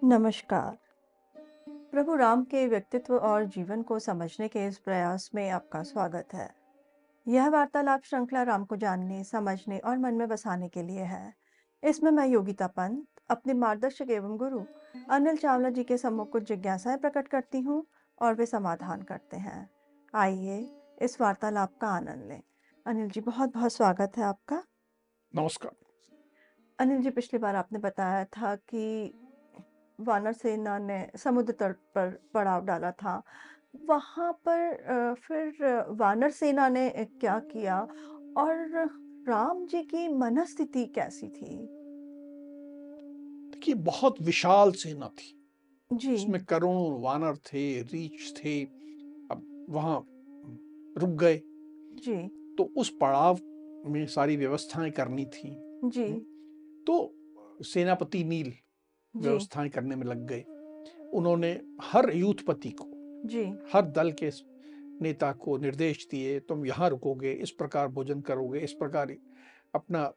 नमस्कार। प्रभु राम के व्यक्तित्व और जीवन को समझने के इस प्रयास में आपका स्वागत है। यह वार्तालाप श्रृंखला राम को जानने, समझने और मन में बसाने के लिए है। इसमें मैं योगिता पंत, अपने मार्गदर्शक एवं गुरु अनिल चावला जी के सम्मुख कुछ जिज्ञासाएं प्रकट करती हूँ और वे समाधान करते हैं। आइए इस वार्तालाप का आनंद लें। अनिल जी, बहुत-बहुत स्वागत है आपका। नमस्कार। अनिल जी, पिछली बार आपने बताया था कि वानर सेना ने समुद्र तट पर पड़ाव डाला था। वहाँ पर फिर वानर सेना ने क्या किया और राम जी की मनःस्थिति कैसी थी? देखिए, बहुत विशाल सेना थी। जी, उसमें करोड़ों वानर थे, रीछ थे। अब वहाँ रुक गए, जी, तो उस पड़ाव में सारी व्यवस्थाएँ करनी थीं। जी, हुँ, तो सेनापति नील जी, व्यवस्थाएँ करने में लग गए। उन्होंने हर यूथपति को, जी, हर दल के नेता को निर्देश दिए, तुम यहाँ रुकोगे, इस प्रकार भोजन करोगे, इस प्रकार अपना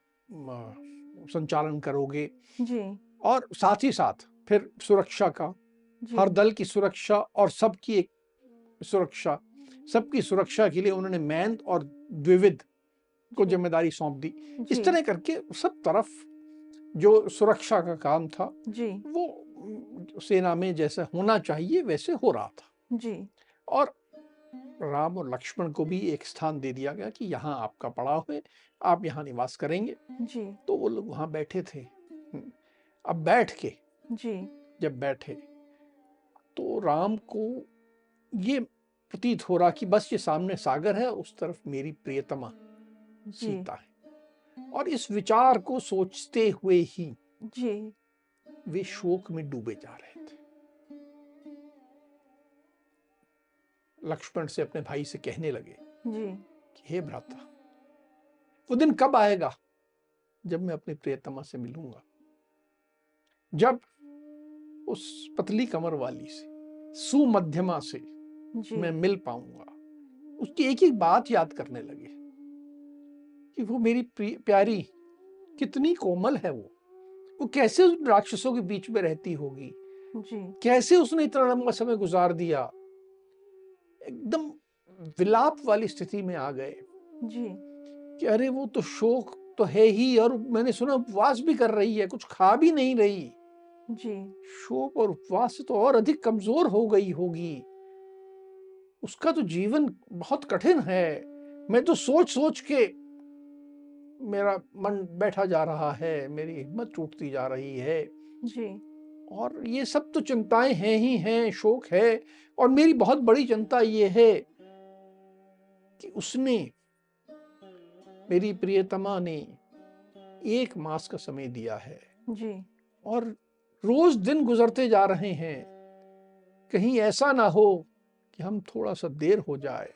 संचालन करोगे। जी, और साथ ही साथ फिर सुरक्षा का, जी, हर दल की सुरक्षा और सबकी एक सुरक्षा, सबकी सुरक्षा के लिए उन्होंने मैंद और द्विविद को जी, जिम्मेदारी सौंप दी। जी, इस तरह करके सब तरफ जो सुरक्षा का काम था, जी, वो सेना में जैसा होना चाहिए वैसे हो रहा था। जी, और राम और लक्ष्मण को भी एक स्थान दे दिया गया कि यहाँ आपका पड़ाव है, आप यहाँ निवास करेंगे। जी, तो वो लोग वहाँ बैठे थे। अब बैठ के जी, जब बैठे, तो राम को ये प्रतीत हो रहा कि बस ये सामने सागर है, उस तरफ मेरी प्रियतमा जी, सीता है। और इस विचार को सोचते हुए ही जी, वे शोक में डूबे जा रहे थे। लक्ष्मण से अपने भाई से कहने लगे जी, कि हे भ्राता, वो दिन कब आएगा जब मैं अपनी प्रियतमा से मिलूंगा, जब उस पतली कमर वाली से, सुमध्यमा से जी, मैं मिल पाऊंगा। उसकी एक एक बात याद करने लगे कि वो मेरी प्यारी कितनी कोमल है। वो कैसे उन राक्षसों के बीच में रहती होगी, जी, कैसे उसने इतना लंबा समय गुजार दिया। एकदम विलाप वाली स्थिति में आ गए जी, कि अरे वो तो शोक तो है ही, और मैंने सुना उपवास भी कर रही है, कुछ खा भी नहीं रही। जी, शोक और उपवास से तो और अधिक कमजोर हो गई होगी। उसका तो जीवन बहुत कठिन है। मैं तो सोच सोच के मेरा मन बैठा जा रहा है, मेरी हिम्मत टूटती जा रही है। जी, और ये सब तो चिंताएं हैं ही हैं, शोक है। और मेरी बहुत बड़ी चिंता ये है कि उसने, मेरी प्रियतमा ने 1 मास का समय दिया है, जी, और रोज दिन गुजरते जा रहे हैं। कहीं ऐसा ना हो कि हम थोड़ा सा देर हो जाए।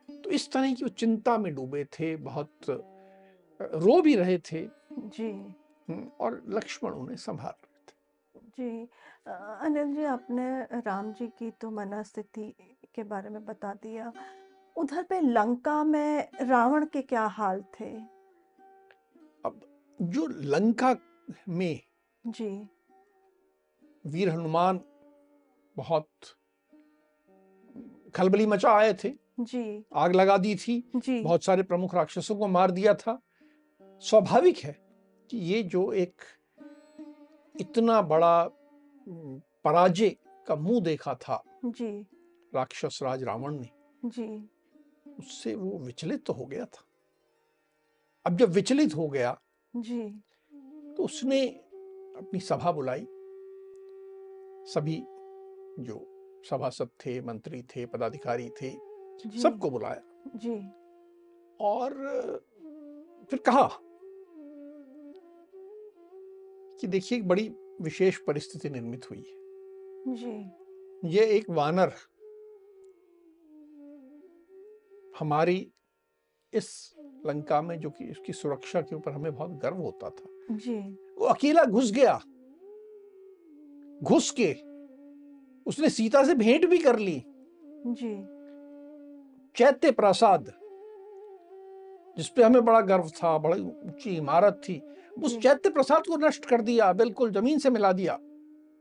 तो इस तरह की वो चिंता में डूबे थे, बहुत रो भी रहे थे। जी। और लक्ष्मण उन्हें संभाल रहे थे। जी। अनिल जी, आपने राम जी की तो मनःस्थिति के बारे में बता दिया। उधर पे लंका में रावण के क्या हाल थे? अब जो लंका में जी, वीर हनुमान बहुत खलबली मचा आए थे, जी, आग लगा दी थी, जी, बहुत सारे प्रमुख राक्षसों को मार दिया था। स्वाभाविक है कि ये जो एक इतना बड़ा पराजय का मुंह देखा था जी, राक्षस राज रावण ने, जी, उससे वो विचलित तो हो गया था। अब जब विचलित हो गया, जी, तो उसने अपनी सभा बुलाई। सभी जो सभासद थे, मंत्री थे, पदाधिकारी थे, जी, सबको बुलाया जी, और फिर कहा कि देखिए, एक बड़ी विशेष परिस्थिति निर्मित हुई है। जी, ये एक वानर हमारी इस लंका में, जो कि इसकी सुरक्षा के ऊपर हमें बहुत गर्व होता था, जी, वो अकेला घुस गया। घुस के उसने सीता से भेंट भी कर ली। जी, चैत्य प्रासाद, जिसपे हमें बड़ा गर्व था, बड़ी ऊंची इमारत थी, जी, उस चैत्य प्रसाद को नष्ट कर दिया, बिल्कुल जमीन से मिला दिया।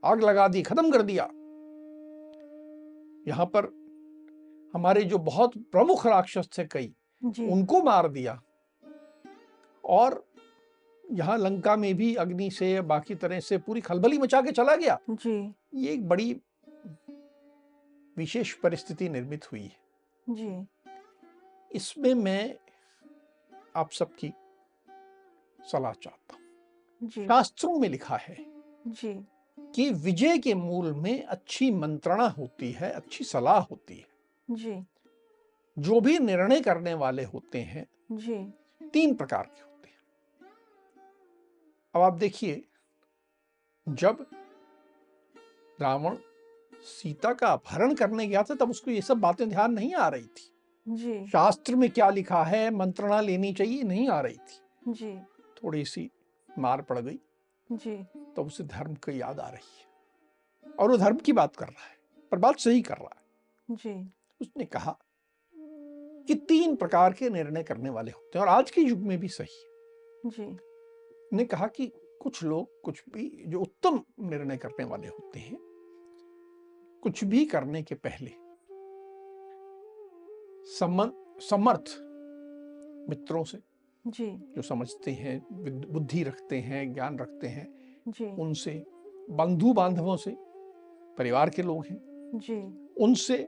आग लगा दी, खत्म कर दिया। यहाँ पर हमारे जो बहुत प्रमुख राक्षस थे कई, जी, उनको मार दिया। और यहाँ लंका में भी अग्नि से या बाकी तरह से पूरी खलबली मचा के चला गया। जी, ये एक बड़ी विशेष परिस्थिति निर्मित हुई है। जी, इसमें मैं आप सबकी सलाह चाहता हूं। जी, शास्त्रों में लिखा है जी, कि विजय के मूल में अच्छी मंत्रणा होती है, अच्छी सलाह होती है। जी, जो भी निर्णय करने वाले होते हैं, जी, 3 प्रकार के होते हैं। अब आप देखिए, जब रावण सीता का अपहरण करने गया था, तब उसको ये सब बातें ध्यान नहीं आ रही थी। जी, शास्त्र में क्या लिखा है, मंत्रणा लेनी चाहिए, नहीं आ रही थी। जी, थोड़ी सी मार पड़ गई, जी, तब उसे धर्म की याद आ रही है और वो धर्म की बात कर रहा है, पर बात सही कर रहा है। जी, उसने कहा कि 3 प्रकार के निर्णय करने वाले होते हैं, और आज के युग में भी सही है। जी, ने कहा कि कुछ लोग, कुछ भी जो उत्तम निर्णय करने वाले होते हैं, कुछ भी करने के पहले समर्थ मित्रों से, जी, जो समझते हैं, बुद्धि रखते हैं, ज्ञान रखते हैं, जी, उनसे, बंधु बांधवों से, परिवार के लोग हैं जी, उनसे,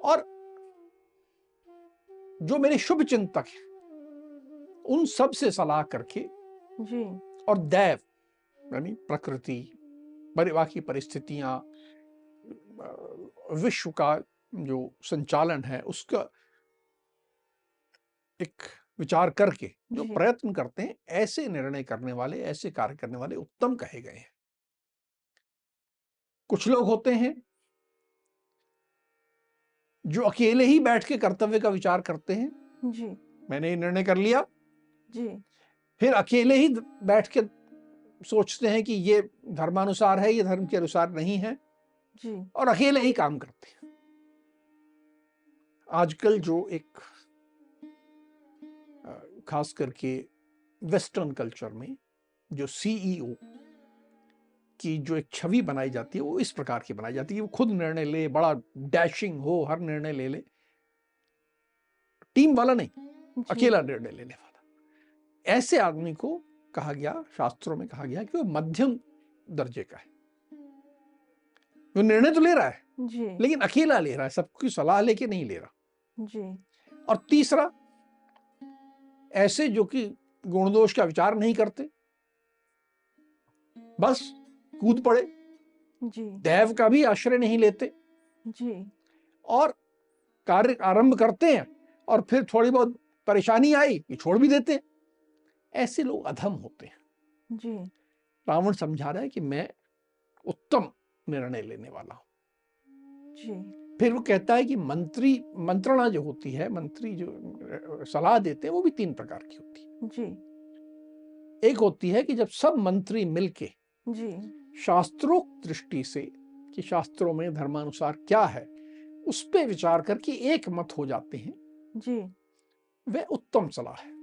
और जो मेरे शुभ चिंतक हैं उन सब से सलाह करके, जी, और दैव यानी प्रकृति, परिवार की परिस्थितियां, विश्व का जो संचालन है उसका एक विचार करके जो जी, प्रयत्न करते हैं, ऐसे निर्णय करने वाले, ऐसे कार्य करने वाले उत्तम कहे गए हैं। कुछ लोग होते हैं जो अकेले ही बैठ के कर्तव्य का विचार करते हैं। जी, मैंने ये निर्णय कर लिया, जी, फिर अकेले ही बैठ के सोचते हैं कि ये धर्मानुसार है, ये धर्म के अनुसार नहीं है, जी, और अकेले ही काम करते हैं। आजकल जो एक खास करके वेस्टर्न कल्चर में जो सीईओ की जो एक छवि बनाई जाती है, वो इस प्रकार की बनाई जाती है कि वो खुद निर्णय ले, बड़ा डैशिंग हो, हर निर्णय ले ले, टीम वाला नहीं, जी, अकेला निर्णय लेने वाला। ऐसे आदमी को कहा गया, शास्त्रों में कहा गया कि वो मध्यम दर्जे का है। वो निर्णय तो ले रहा है, जी, लेकिन अकेला ले रहा है, सबकी सलाह लेके नहीं ले रहा। जी, और तीसरा, ऐसे जो कि गुण दोष का विचार नहीं करते, बस कूद पड़े, जी, दैव का भी आश्रय नहीं लेते, जी, और कार्य आरंभ करते हैं और फिर थोड़ी बहुत परेशानी आई कि छोड़ भी देते हैं। ऐसे लोग अधम होते हैं। जी, रावण समझा रहा है कि मैं उत्तम निर्णय लेने वाला हूं। जी, फिर वो कहता है कि मंत्रणा जो होती है, मंत्री जो सलाह देते हैं, वो भी 3 प्रकार की होती है। जी, एक होती है कि जब सब मंत्री मिलके जी, शास्त्रोक्त दृष्टि से कि शास्त्रों में धर्मानुसार क्या है, उस पे विचार करके एक मत हो जाते हैं, जी, वह उत्तम सलाह है।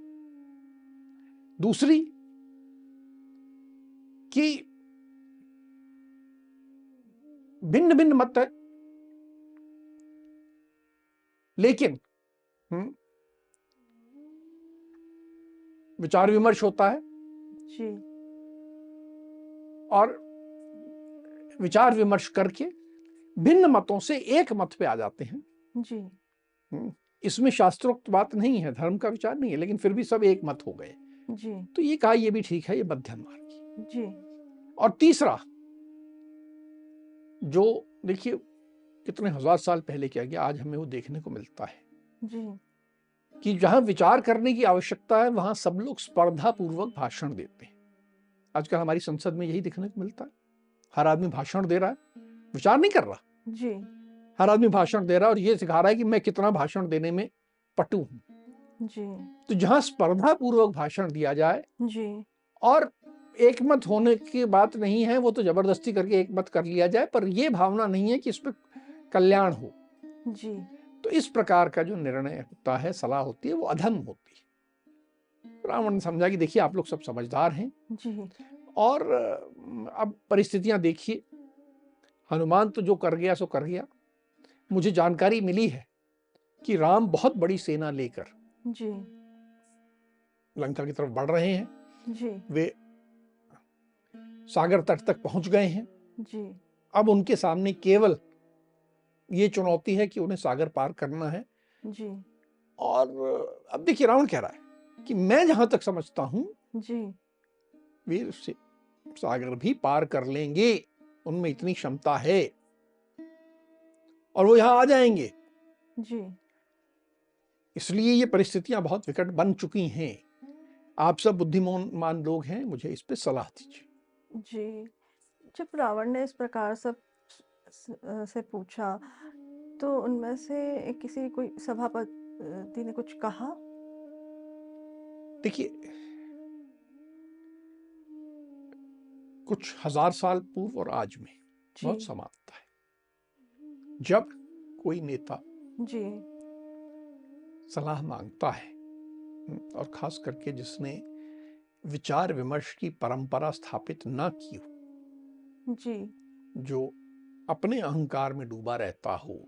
दूसरी कि भिन्न भिन्न मत है, लेकिन विचार विमर्श होता है, जी, और विचार विमर्श करके भिन्न मतों से एक मत पे आ जाते हैं। जी, इसमें शास्त्रोक्त बात नहीं है, धर्म का विचार नहीं है, लेकिन फिर भी सब एक मत हो गए। जी, तो ये कहा ये भी ठीक है, ये मध्यम मार्ग है। जी, और तीसरा, जो देखिए कितने हजार साल पहले किया गया, आज हमें वो देखने को मिलता है जी, कि जहां विचार करने की आवश्यकता है, वहां सब लोग स्पर्धा पूर्वक भाषण देते हैं। आजकल हमारी संसद में यही देखने को मिलता है। हर आदमी भाषण दे रहा है, विचार नहीं कर रहा। जी, हर आदमी भाषण दे रहा है और ये सिखा रहा है कि मैं कितना भाषण देने में पटु हूं। जी, तो जहां स्पर्धा पूर्वक भाषण दिया जाए, जी, और एक मत होने की बात नहीं है, वो तो जबरदस्ती करके एक मत कर लिया जाए, पर ये भावना नहीं है कि इस पर कल्याण हो, जी, तो इस प्रकार का जो निर्णय होता है, सलाह होती है, वो अधम होती है। रावण ने समझा कि देखिए आप लोग सब समझदार हैं, जी, और अब परिस्थितियां देखिए, हनुमान तो जो कर गया सो कर गया। मुझे जानकारी मिली है कि राम बहुत बड़ी सेना लेकर जी, लंका की तरफ बढ़ रहे हैं। जी, वे सागर तट तक पहुंच गए हैं। जी, अब उनके सामने केवल ये चुनौती है कि उन्हें सागर पार करना है। जी, और अब देखिए रावण कह रहा है कि मैं जहां तक समझता हूं जी, वे उससे सागर भी पार कर लेंगे, उनमें इतनी क्षमता है और वो यहां आ जाएंगे। जी, इसलिए ये परिस्थितियां बहुत विकट बन चुकी हैं। आप सब बुद्धिमान लोग हैं, मुझे इस पे सलाह दीजिए। जी। जब रावण ने इस प्रकार से पूछा, तो उनमें से किसी कोई सभापति ने कुछ कहा? देखिए, कुछ हजार साल पूर्व और आज में जी, बहुत समानता है। जब कोई नेता जी, सलाह मांगता है, और खास करके जिसने विचार विमर्श की परंपरा स्थापित ना की हो, जी, जो अपने अहंकार में डूबा रहता हो,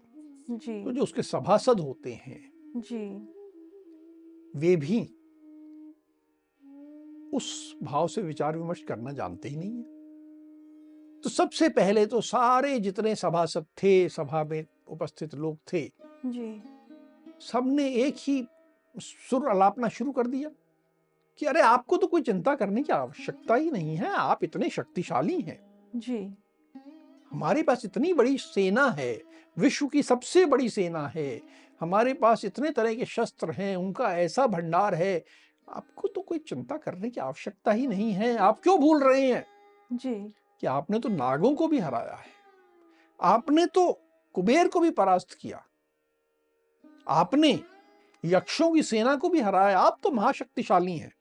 जी, तो जो उसके सभासद होते हैं जी, वे भी उस भाव से विचार विमर्श करना जानते ही नहीं है। तो सबसे पहले तो सारे जितने सभासद थे, सभा में उपस्थित लोग थे, जी, सबने एक ही सुर अलापना शुरू कर दिया कि अरे आपको तो कोई चिंता करने की आवश्यकता ही नहीं है, आप इतने शक्तिशाली हैं, जी, हमारे पास इतनी बड़ी सेना है, विश्व की सबसे बड़ी सेना है, हमारे पास इतने तरह के शस्त्र हैं, उनका ऐसा भंडार है, आपको तो कोई चिंता करने की आवश्यकता ही नहीं है। आप क्यों भूल रहे हैं जी, कि आपने तो नागों को भी हराया है, आपने तो कुबेर को भी परास्त किया, आपने यक्षों की सेना को भी हराया, आप तो महाशक्तिशाली हैं।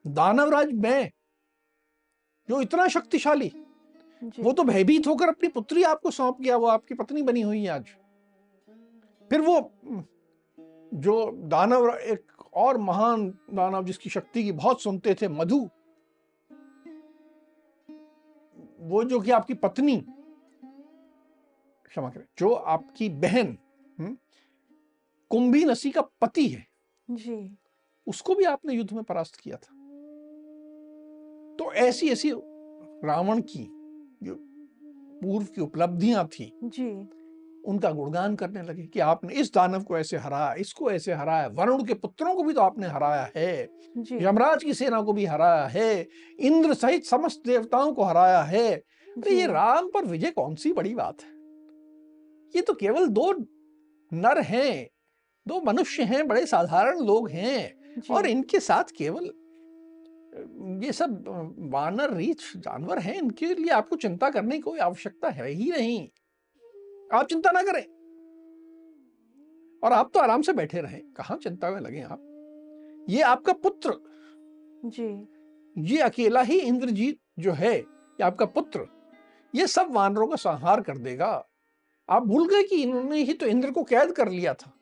दानवराज मैं, जो इतना शक्तिशाली, जी, वो तो भयभीत होकर अपनी पुत्री आपको सौंप गया, वो आपकी पत्नी बनी हुई है आज। फिर वो जो दानव, एक और महान दानव जिसकी शक्ति की बहुत सुनते थे, मधु, वो जो कि आपकी पत्नी, क्षमा करें, जो आपकी बहन कुंभी नसी का पति है, जी, उसको भी आपने युद्ध में परास्त किया था। तो ऐसी ऐसी रावण की जो पूर्व की उपलब्धियां थी, जी, उनका गुणगान करने लगे कि आपने इस दानव को ऐसे हराया, इसको ऐसे हराया, वरुण के पुत्रों को भी तो आपने हराया है, जी, यमराज की सेना को भी हराया है, इंद्र सहित समस्त देवताओं को हराया है। अरे ये जी, राम पर विजय कौन सी बड़ी बात है, ये तो केवल दो नर हैं, दो मनुष्य हैं, बड़े साधारण लोग हैं, जी, और इनके साथ केवल ये सब वानर रीछ जानवर हैं, इनके लिए आपको चिंता करने की कोई आवश्यकता है ही नहीं, आप चिंता ना करें और आप तो आराम से बैठे रहें, कहाँ चिंता में लगे आप। ये आपका पुत्र, जी, ये अकेला ही इंद्रजीत जो है, ये आपका पुत्र, ये सब वानरों का संहार कर देगा। आप भूल गए कि इन्होंने ही तो इंद्र को कैद कर लिया था।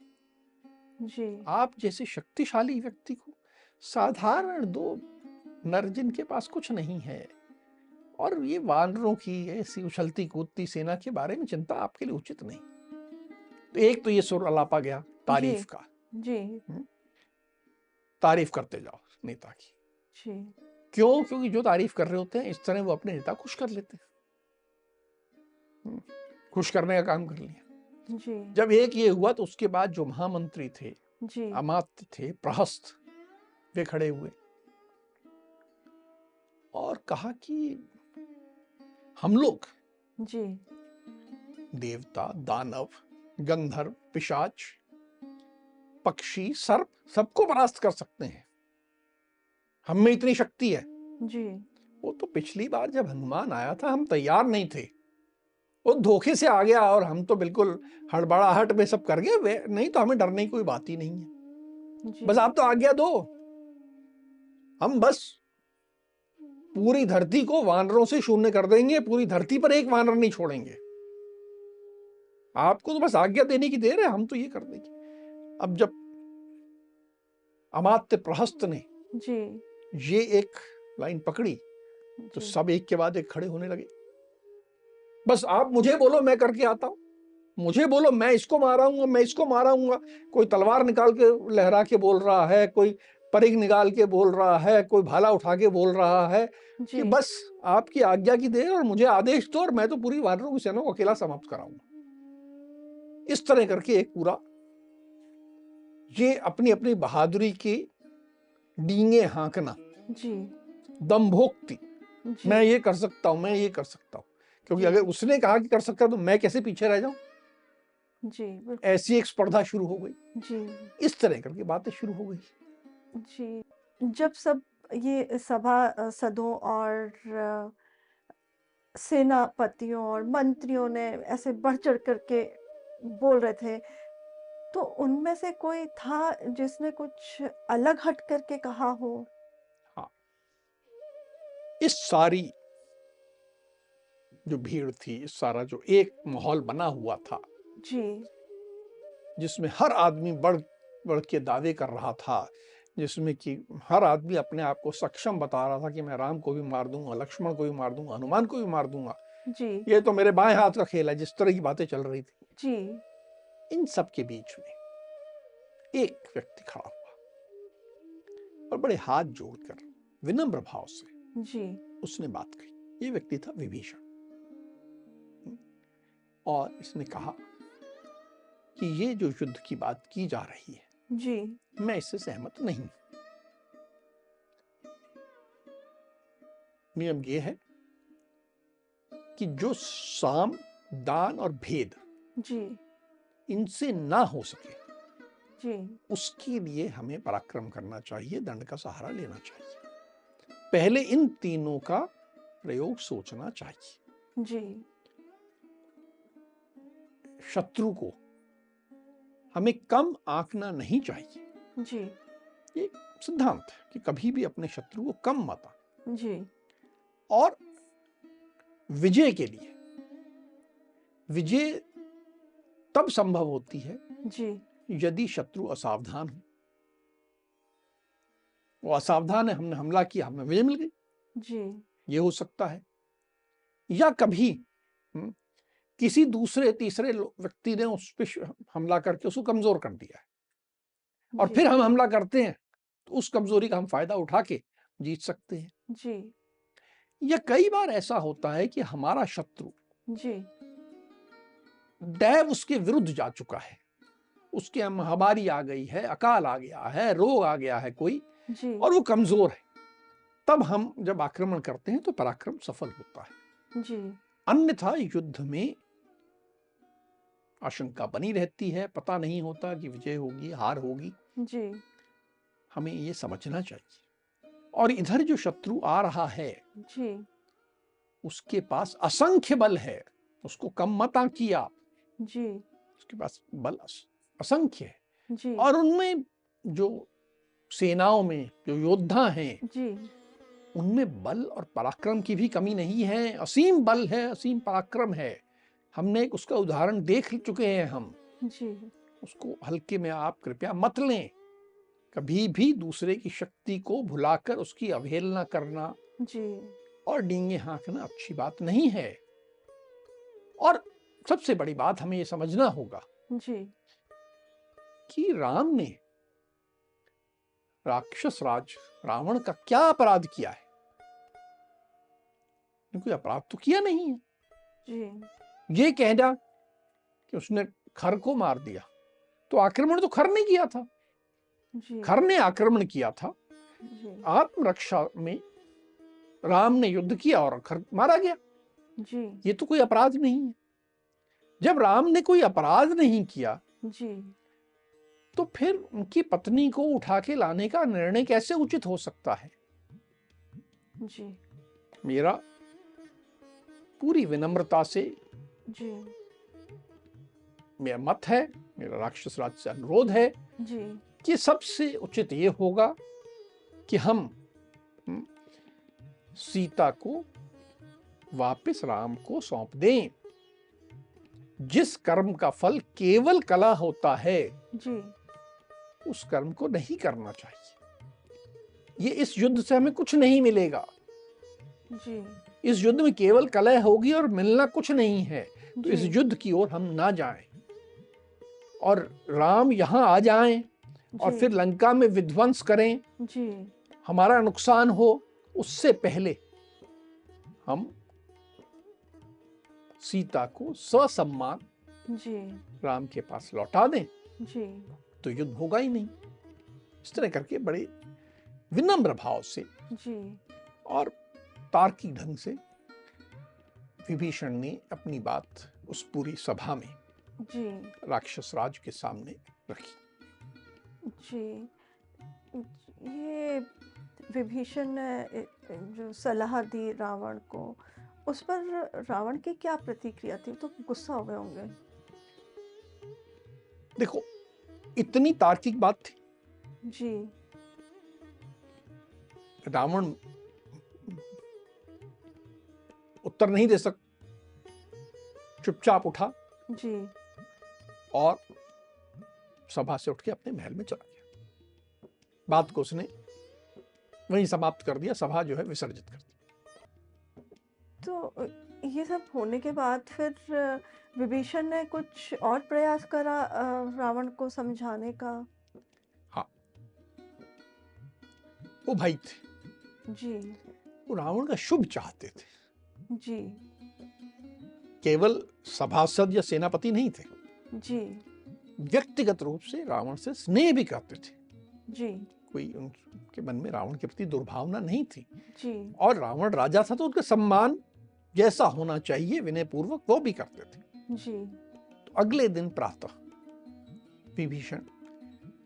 जी, आप जैसे शक्तिशाली व्यक्ति को साधारण दो नर जिनके पास कुछ नहीं है, और ये वानरों की ऐसी उछलती कूदती सेना के बारे में चिंता आपके लिए उचित नहीं। तो एक तो ये सुर अलापा गया जी, तारीफ का, जी, तारीफ करते जाओ नेता की। जी, क्यों? क्योंकि जो तारीफ कर रहे होते हैं इस तरह वो अपने नेता खुश कर लेते हैं, खुश करने का काम कर लिया। जी, जब एक ये हुआ तो उसके बाद जो महामंत्री थे, जी, अमात्य थे, प्रहस्त, वे खड़े हुए और कहा कि हम लोग जी, देवता, दानव, गंधर्व, पिशाच, पक्षी, सर्प सबको परास्त कर सकते हैं, हम में इतनी शक्ति है। जी, वो तो पिछली बार जब हनुमान आया था हम तैयार नहीं थे, वो धोखे से आ गया और हम तो बिल्कुल हड़बड़ाहट में सब कर गए, नहीं तो हमें डरने की कोई बात ही नहीं है। जी, बस आप तो आज्ञा दो, हम बस पूरी धरती को वानरों से शून्य कर देंगे, पूरी धरती पर एक वानर नहीं छोड़ेंगे, आपको तो बस आज्ञा देने की देर है, हम तो ये कर देंगे। अब जब अमात्य प्रहस्त ने जी, ये एक लाइन पकड़ी तो जी, सब एक के बाद एक खड़े होने लगे बस आप मुझे बोलो, मैं करके आता हूं। मुझे बोलो, मैं इसको माराऊंगा, मैं इसको माराऊंगा। कोई तलवार निकाल के लहरा के बोल रहा है, कोई परिग निकाल के बोल रहा है, कोई भाला उठा के बोल रहा है कि जी, बस आपकी आज्ञा की देर और मुझे आदेश दो और मैं तो पूरी वानरों की सेना को अकेला समाप्त कराऊंगा। इस तरह करके एक पूरा ये अपनी अपनी बहादुरी की डींगे हाँकना, जी, दंभोक्ति, मैं जी, ये कर सकता हूं, मैं ये कर सकता हूँ, क्योंकि जी, अगर उसने कहा कि कर सकता तो मैं कैसे पीछे रह जाऊं। जी, बिल्कुल, ऐसी एक स्पर्धा शुरू हो गई। जी, इस तरह करके बातें शुरू हो गई। जी। जब सब ये सभासदों और सेनापतियों और मंत्रियों ने ऐसे बढ़-चढ़ कर के बोल रहे थे, तो उनमें से कोई था जिसने कुछ अलग हट कर के कहा हो? हाँ, इस सारी जो भीड़ थी, इस सारा जो एक माहौल बना हुआ था, जी, जिसमें हर आदमी बढ़ बढ़ के दावे कर रहा था, जिसमें कि हर आदमी अपने आप को सक्षम बता रहा था कि मैं राम को भी मार दूंगा, लक्ष्मण को भी मार दूंगा, हनुमान को भी मार दूंगा, जी, ये तो मेरे बाएं हाथ का खेल है, जिस तरह की बातें चल रही थी। जी, इन सब के बीच में एक व्यक्ति खड़ा हुआ और बड़े हाथ जोड़कर विनम्र भाव से जी, उसने बात कही। ये व्यक्ति था विभीषण। और इसने कहा कि ये जो युद्ध की बात की जा रही है, जी, मैं इससे सहमत नहीं। नियम ये है कि जो साम, दान और भेद जी, इनसे ना हो सके, जी, उसके लिए हमें पराक्रम करना चाहिए, दंड का सहारा लेना चाहिए। पहले इन तीनों का प्रयोग सोचना चाहिए। जी, शत्रु को हमें कम आंकना नहीं चाहिए। जी, ये सिद्धांत है कि कभी भी अपने शत्रु को कम मत आंकना। जी, और विजय के लिए, विजय तब संभव होती है जी, यदि शत्रु असावधान हो। वो असावधान है, हमने हमला किया, हमें विजय मिल गई, जी, ये हो सकता है। या कभी किसी दूसरे तीसरे व्यक्ति ने उस पर हमला करके उसको कमजोर कर दिया है और जी, फिर हम हमला करते हैं, तो उस कमजोरी का हम फायदा उठा के जीत सकते हैं। जी, या कई बार ऐसा होता है कि हमारा शत्रु, जी, दैव उसके विरुद्ध जा चुका है, उसके महामारी आ गई है, अकाल आ गया है, रोग आ गया है कोई, जी, और वो कमजोर है। तब हम जब आक्रमण करते हैं तो पराक्रम सफल होता है। जी, अन्यथा युद्ध में आशंका बनी रहती है, पता नहीं होता कि विजय होगी, हार होगी। जी, हमें ये समझना चाहिए। और इधर जो शत्रु आ रहा है, जी, उसके पास असंख्य बल है, उसको कम मत आंकिए आप। जी, उसके पास बल असंख्य है। जी, और उनमें जो सेनाओं में जो योद्धा हैं, जी, उनमें बल और पराक्रम की भी कमी नहीं है। असीम बल है, असीम पराक्रम है। हमने एक उसका उदाहरण देख चुके हैं हम। जी, उसको हल्के में आप कृपया मत लें। कभी भी दूसरे की शक्ति को भुलाकर उसकी अवहेलना करना जी, और डींगे हाँकना अच्छी बात नहीं है। और सबसे बड़ी बात हमें ये समझना होगा जी, कि राम ने राक्षस राज रावण का क्या अपराध किया है? कोई अपराध तो किया नहीं है। जी, ये कहना कि उसने खर को मार दिया, तो आक्रमण तो खर ने किया था। जी, खर ने आक्रमण किया था। जी, आत्मरक्षा में राम ने युद्ध किया और खर मारा गया। जी, ये तो कोई अपराध नहीं है। जब राम ने कोई अपराध नहीं किया, जी, तो फिर उनकी पत्नी को उठा के लाने का निर्णय कैसे उचित हो सकता है? जी, मेरा पूरी विनम्रता से जी, मेरा मत है, मेरा राक्षस राज से अनुरोध है जी, कि सबसे उचित ये होगा कि हम सीता को वापस राम को सौंप दें। जिस कर्म का फल केवल कला होता है, जी, उस कर्म को नहीं करना चाहिए। ये इस युद्ध से हमें कुछ नहीं मिलेगा। जी, इस युद्ध में केवल कलह होगी और मिलना कुछ नहीं है, तो इस जी, युद्ध की ओर हम ना जाएं और राम यहाँ आ जाएं और जी, फिर लंका में विध्वंस करें, जी, हमारा नुकसान हो, उससे पहले हम सीता को ससम्मान जी, राम के पास लौटा दें, जी, तो युद्ध होगा ही नहीं। इस तरह करके बड़े विनम्र भाव से जी, और तार्किक ढंग से विभीषण ने अपनी बात उस पूरी सभा में जी, राक्षस राज के सामने रखी। जी। ये विभीषण ने जो सलाह दी रावण को, उस पर रावण की क्या प्रतिक्रिया थी? वो तो गुस्सा हो गए होंगे। देखो, इतनी तार्किक बात थी, जी, रावण उत्तर नहीं दे सक, चुपचाप उठा जी, और सभा से उठ के अपने महल में चला गया। बात को उसने वहीं समाप्त कर दिया, सभा जो है विसर्जित कर दी। तो ये सब होने के बाद फिर विभीषण ने कुछ और प्रयास करा रावण को समझाने का? हाँ, वो भाई थे, जी, वो रावण का शुभ चाहते थे, जी, केवल सभासद या सेनापति नहीं थे, जी, व्यक्तिगत रूप से रावण से स्नेह भी करते थे। जी, कोई उनके मन में रावण के प्रति दुर्भावना नहीं थी, जी, और रावण राजा था तो उसका सम्मान जैसा होना चाहिए विनय पूर्वक वो भी करते थे। जी, तो अगले दिन प्रातः विभीषण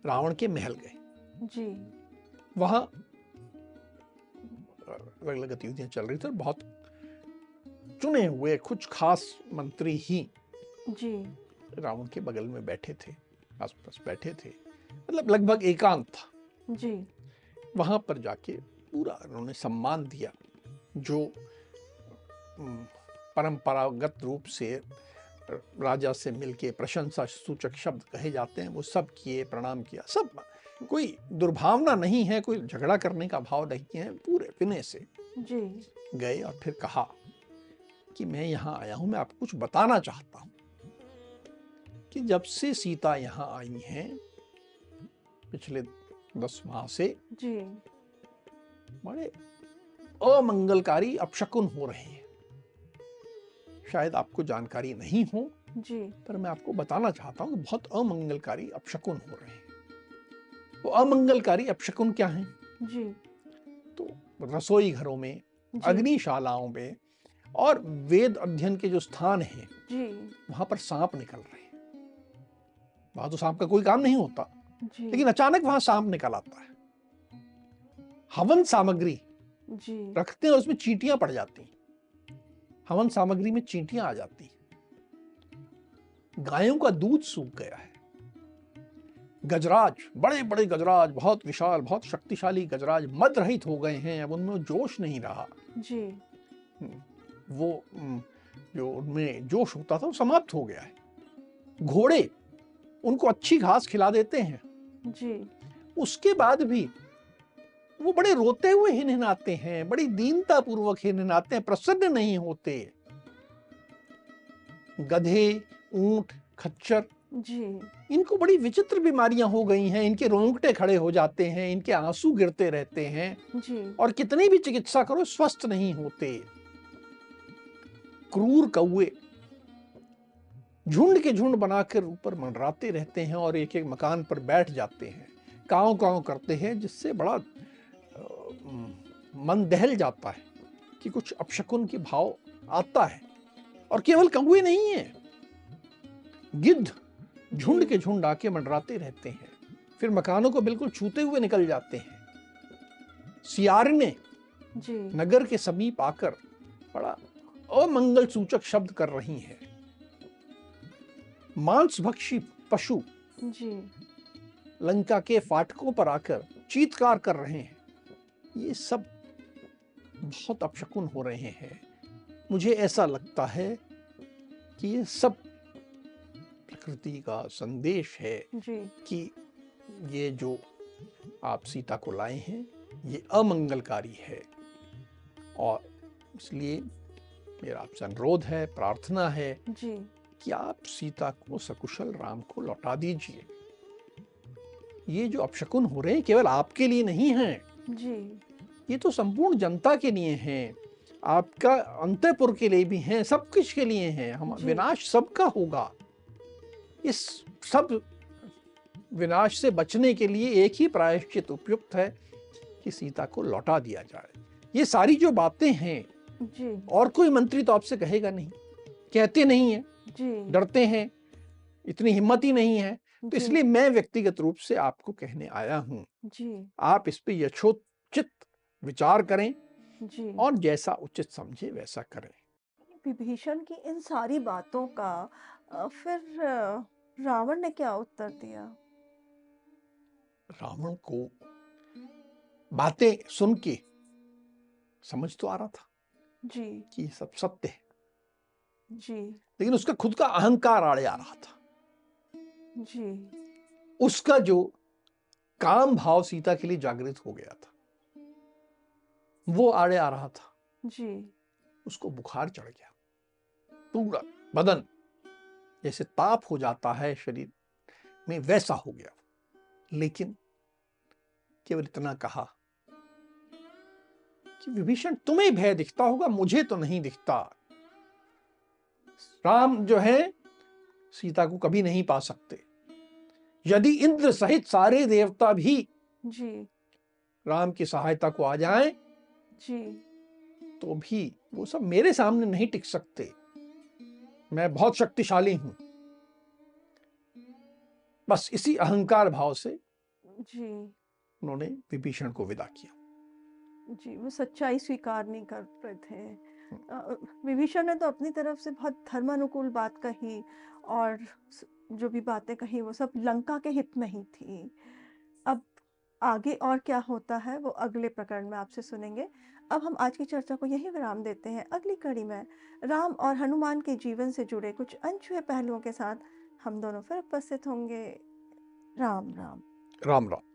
रावण के महल गए। जी, वहां अलग अलग गतिविधियां चल रही थी और बहुत चुने हुए कुछ खास मंत्री ही जी, रावण के बगल में बैठे थे, आसपास बैठे थे, मतलब लगभग एकांत था। जी, वहां पर जाके पूरा उन्होंने सम्मान दिया, जो परंपरागत रूप से राजा से मिलके प्रशंसा सूचक शब्द कहे जाते हैं, वो सब किए, प्रणाम किया, सब। कोई दुर्भावना नहीं है, कोई झगड़ा करने का भाव नहीं है, पूरे विनय से जी, गए और फिर कहा कि मैं यहाँ आया हूं, मैं आपको कुछ बताना चाहता हूं कि जब से सीता यहाँ आई हैं पिछले 10 माह से जी, बड़े अमंगलकारी अपशकुन हो रहे हैं। शायद आपको जानकारी नहीं हो, जी, पर मैं आपको बताना चाहता हूं कि बहुत अमंगलकारी अपशकुन हो रहे हैं। वो अमंगलकारी अपशकुन क्या हैं? जी, तो रसोई घरों में, जी, अग्निशालाओं में और वेद अध्ययन के जो स्थान हैं, जी, वहां पर सांप निकल रहे हैं। वहां तो सांप का कोई काम नहीं होता, जी, लेकिन अचानक वहां सांप निकल आता है। हवन सामग्री जी, रखते हैं और उसमें चींटियां पड़ जाती हैं, हवन सामग्री में चींटियां आ जाती हैं। गायों का दूध सूख गया है। गजराज, बड़े बड़े गजराज, बहुत विशाल, बहुत शक्तिशाली गजराज मद रहित हो गए हैं, अब उनमें जोश नहीं रहा। जी, वो जो उनमें जोश होता था वो समाप्त हो गया है। घोड़े, उनको अच्छी घास खिला देते हैं, जी, उसके बाद भी वो बड़े रोते हुए हिनहिनाते हैं, बड़ी दीनता पूर्वक हिनहिनाते हैं, प्रसन्न नहीं होते। गधे, ऊंट, खच्चर, जी, इनको बड़ी विचित्र बीमारियां हो गई हैं, इनके रोंगटे खड़े हो जाते हैं, इनके आंसू गिरते रहते हैं, जी, और कितनी भी चिकित्सा करो स्वस्थ नहीं होते। क्रूर कौवे झुंड के झुंड बनाकर ऊपर मंडराते रहते हैं और एक एक मकान पर बैठ जाते हैं, कांव कांव करते हैं, जिससे बड़ा मन दहल जाता है कि कुछ अपशकुन की भाव आता है। और केवल कौवे नहीं है, गिद्ध झुंड के झुंड आके मंडराते रहते हैं, फिर मकानों को बिल्कुल छूते हुए निकल जाते हैं। सियारने जी, नगर के समीप आकर बड़ा अमंगल सूचक शब्द कर रही हैं। मांसभक्षी पशु जी, लंका के फाटकों पर आकर चीत्कार कर रहे हैं। ये सब बहुत अपशकुन हो रहे हैं। मुझे ऐसा लगता है कि ये सब प्रकृति का संदेश है जी, कि ये जो आप सीता को लाए हैं ये अमंगलकारी है, और इसलिए मेरा आपसे अनुरोध है, प्रार्थना है जी, कि आप सीता को सकुशल राम को लौटा दीजिए। ये जो अपशकुन हो रहे हैं केवल आपके लिए नहीं हैं, जी, ये तो संपूर्ण जनता के लिए हैं, आपका अंतःपुर के लिए भी हैं, सब कुछ के लिए हैं। हम जी, विनाश सबका होगा। इस सब विनाश से बचने के लिए एक ही प्रायश्चित उपयुक्त है कि सीता को लौटा दिया जाए। ये सारी जो बातें हैं, जी, और कोई मंत्री तो आपसे कहेगा नहीं, कहते नहीं हैं, जी, डरते हैं, इतनी हिम्मत ही नहीं है। तो जी, इसलिए मैं व्यक्तिगत रूप से आपको कहने आया हूं, जी, आप इस पे यथोचित विचार करें जी। और जैसा उचित समझे वैसा करें। विभीषण की इन सारी बातों का फिर रावण ने क्या उत्तर दिया? रावण को बातें सुन के समझ तो आ रहा था जी, कि ये सब सत्य है, जी, लेकिन उसका खुद का अहंकार आड़े आ रहा था। जी, उसका जो काम भाव सीता के लिए जागृत हो गया था, वो आड़े आ रहा था। जी, उसको बुखार चढ़ गया, पूरा बदन जैसे ताप हो जाता है शरीर में, वैसा हो गया। लेकिन केवल इतना कहा कि विभीषण, तुम्हें भय दिखता होगा, मुझे तो नहीं दिखता। राम जो है सीता को कभी नहीं पा सकते। यदि इंद्र सहित सारे देवता भी जी, राम की सहायता को आ जाएं, जी, तो भी वो सब मेरे सामने नहीं टिक सकते। मैं बहुत शक्तिशाली हूं। बस इसी अहंकार भाव से जी, उन्होंने विभीषण को विदा किया। जी, वो सच्चाई स्वीकार नहीं कर रहे थे। विभीषण ने तो अपनी तरफ से बहुत धर्मानुकूल बात कही और जो भी बातें कही वो सब लंका के हित में ही थी। अब आगे और क्या होता है वो अगले प्रकरण में आपसे सुनेंगे। अब हम आज की चर्चा को यहीं विराम देते हैं। अगली कड़ी में राम और हनुमान के जीवन से जुड़े कुछ अनछुए पहलुओं के साथ हम दोनों फिर उपस्थित होंगे। राम राम। राम राम।